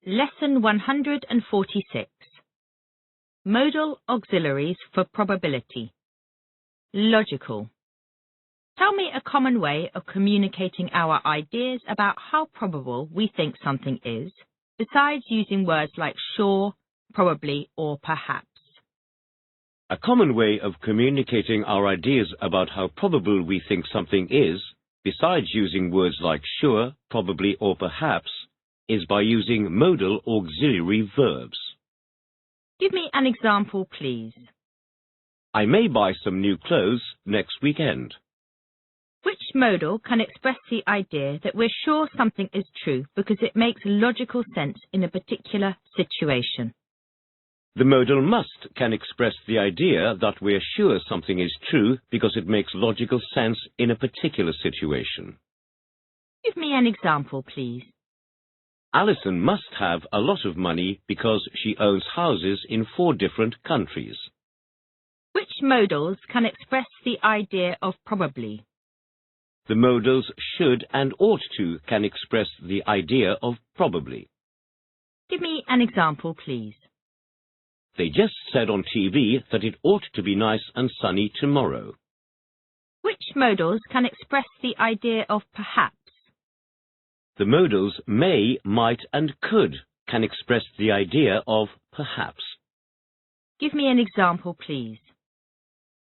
Lesson 146. Modal auxiliaries for probability. Logical. Tell me a common way of communicating our ideas about how probable we think something is, besides using words like sure, probably, or perhaps. A common way of communicating our ideas about how probable we think something is, besides using words like sure, probably, or perhaps, is by using modal auxiliary verbs. Give me an example, please. I may buy some new clothes next weekend. Which modal can express the idea that we're sure something is true because it makes logical sense in a particular situation? The modal must can express the idea that we're sure something is true because it makes logical sense in a particular situation. Give me an example, please. Alison must have a lot of money because she owns houses in 4 different countries. Which modals can express the idea of probably? The modals should and ought to can express the idea of probably. Give me an example, please. They just said on TV that it ought to be nice and sunny tomorrow. Which modals can express the idea of perhaps? The modals may, might and could can express the idea of perhaps. Give me an example, please.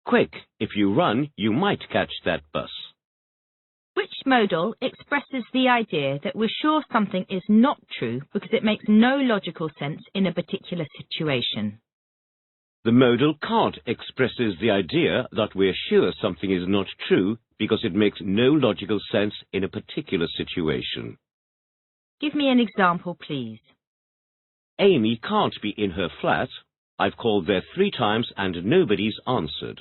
Quick, if you run, you might catch that bus. Which modal expresses the idea that we're sure something is not true because it makes no logical sense in a particular situation? The modal can't expresses the idea that we're sure something is not true because it makes no logical sense in a particular situation. Give me an example, please. Amy can't be in her flat. I've called there 3 times and nobody's answered.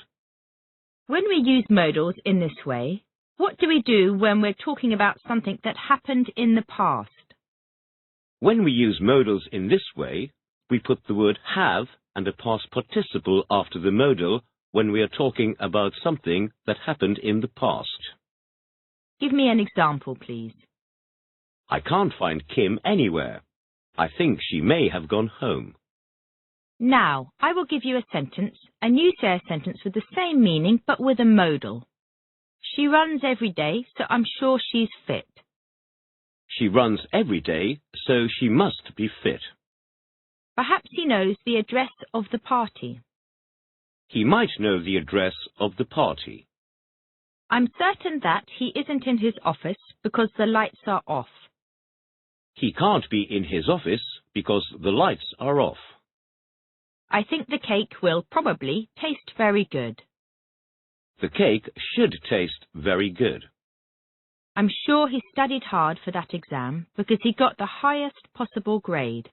When we use modals in this way, what do we do when we're talking about something that happened in the past? When we use modals in this way, we put the word have and a past participle after the modal when we are talking about something that happened in the past. Give me an example, please. I can't find Kim anywhere. I think she may have gone home. Now, I will give you a sentence, and you say a sentence with the same meaning but with a modal. She runs every day, so I'm sure she's fit. She runs every day, so she must be fit. Perhaps he knows the address of the party. He might know the address of the party. I'm certain that he isn't in his office because the lights are off. He can't be in his office because the lights are off. I think the cake will probably taste very good. The cake should taste very good. I'm sure he studied hard for that exam because he got the highest possible grade.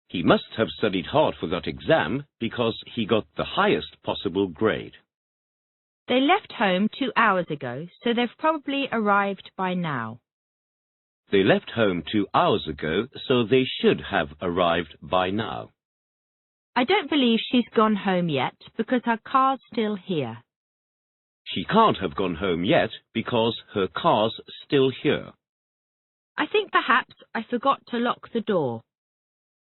He must have studied hard for that exam because he got the highest possible grade. They left home 2 hours ago, so they've probably arrived by now. They left home 2 hours ago, so they should have arrived by now. I don't believe she's gone home yet because her car's still here. She can't have gone home yet because her car's still here. I think perhaps I forgot to lock the door.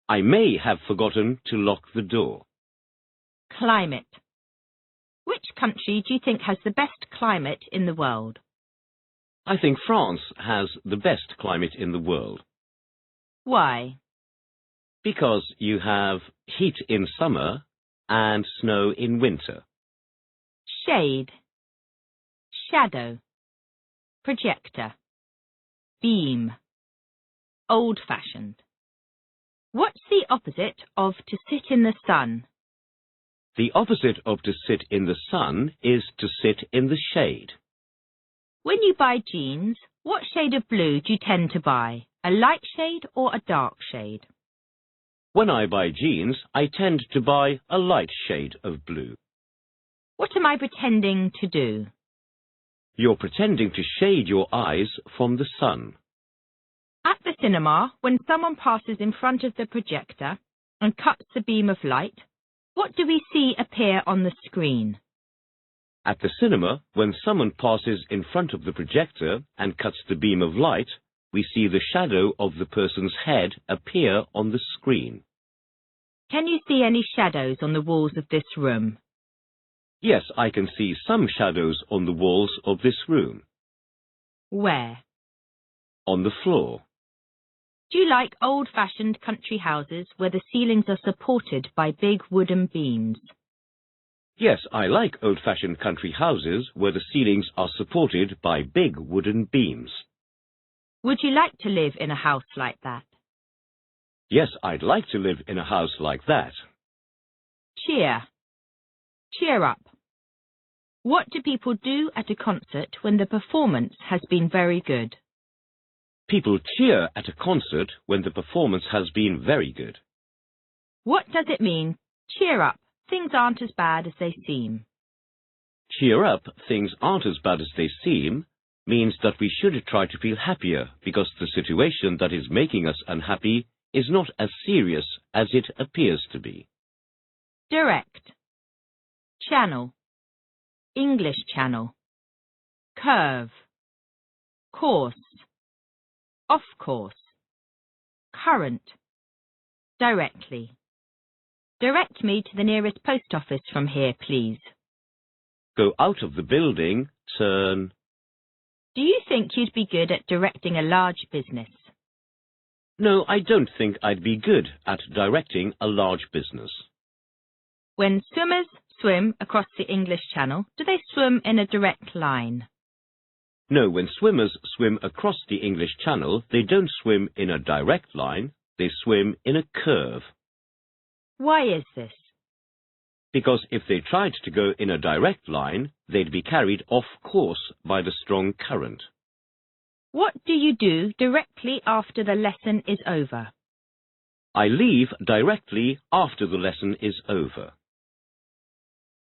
I may have forgotten to lock the door. Climate. Which country do you think has the best climate in the world? I think France has the best climate in the world. Why? Because you have heat in summer and snow in winter. Shade. Shadow. Projector. Beam. Old-fashioned. What's the opposite of to sit in the sun? The opposite of to sit in the sun is to sit in the shade. When you buy jeans, what shade of blue do you tend to buy? A light shade or a dark shade? When I buy jeans, I tend to buy a light shade of blue. What am I pretending to do? You're pretending to shade your eyes from the sun. At the cinema, when someone passes in front of the projector and cuts the beam of light, what do we see appear on the screen? At the cinema, when someone passes in front of the projector and cuts the beam of light, we see the shadow of the person's head appear on the screen. Can you see any shadows on the walls of this room? Yes, I can see some shadows on the walls of this room. Where? On the floor. Do you like old-fashioned country houses where the ceilings are supported by big wooden beams? Yes, I like old-fashioned country houses where the ceilings are supported by big wooden beams. Would you like to live in a house like that? Yes, I'd like to live in a house like that. Cheer. Cheer up. What do people do at a concert when the performance has been very good? People cheer at a concert when the performance has been very good. What does it mean? Cheer up. Things aren't as bad as they seem. Cheer up, things aren't as bad as they seem, means that we should try to feel happier because the situation that is making us unhappy is not as serious as it appears to be. Direct. Channel. English channel. Curve. Course. Off course. Current. Directly. Direct me to the nearest post office from here, please. Go out of the building, turn. Do you think you'd be good at directing a large business? No, I don't think I'd be good at directing a large business. When swimmers swim across the English Channel, do they swim in a direct line? No, when swimmers swim across the English Channel, they don't swim in a direct line, they swim in a curve. Why is this? Because if they tried to go in a direct line, they'd be carried off course by the strong current. What do you do directly after the lesson is over? I leave directly after the lesson is over.